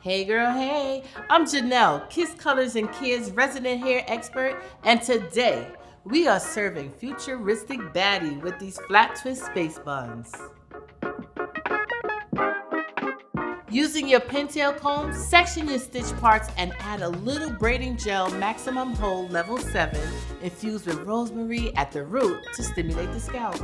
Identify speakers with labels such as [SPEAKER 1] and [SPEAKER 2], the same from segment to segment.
[SPEAKER 1] Hey girl, hey, I'm Janel, Kiss Colors and Care's resident hair expert, and today we are serving futuristic baddie with these flat twist space buns. Using your pintail comb, section your stitch parts and add a little braiding gel maximum hold level 7 infused with rosemary at the root to stimulate the scalp.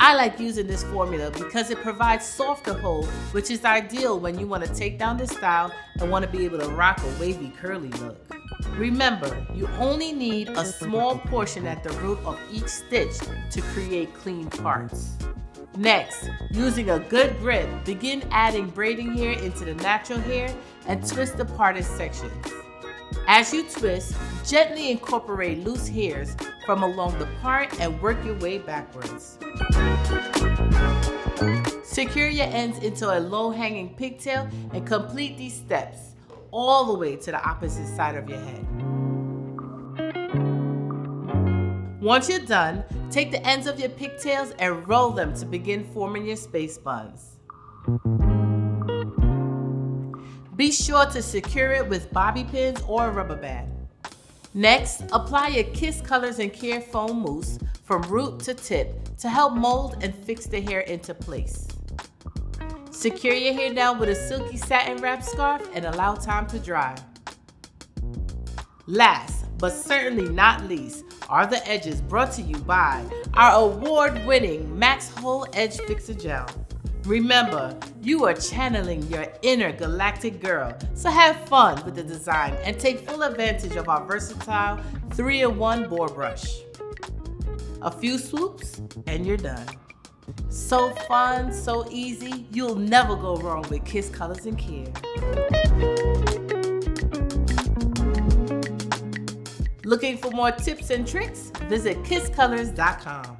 [SPEAKER 1] I like using this formula because it provides softer hold, which is ideal when you want to take down the style and want to be able to rock a wavy curly look. Remember, you only need a small portion at the root of each stitch to create clean parts. Next, using a good grip, begin adding braiding hair into the natural hair and twist the parted sections. As you twist, gently incorporate loose hairs from along the part and work your way backwards. Secure your ends into a low-hanging pigtail and complete these steps all the way to the opposite side of your head. Once you're done, take the ends of your pigtails and roll them to begin forming your space buns. Be sure to secure it with bobby pins or a rubber band. Next, apply your Kiss Colors and Care foam mousse from root to tip to help mold and fix the hair into place. Secure your hair down with a silky satin wrap scarf and allow time to dry. Last, but certainly not least, are the edges brought to you by our award-winning Max Whole Edge Fixer Gel. Remember, you are channeling your inner galactic girl, so have fun with the design and take full advantage of our versatile 3-in-1 boar brush. A few swoops and you're done. So fun, so easy, you'll never go wrong with Kiss Colors and Care. Looking for more tips and tricks? Visit kisscolors.com.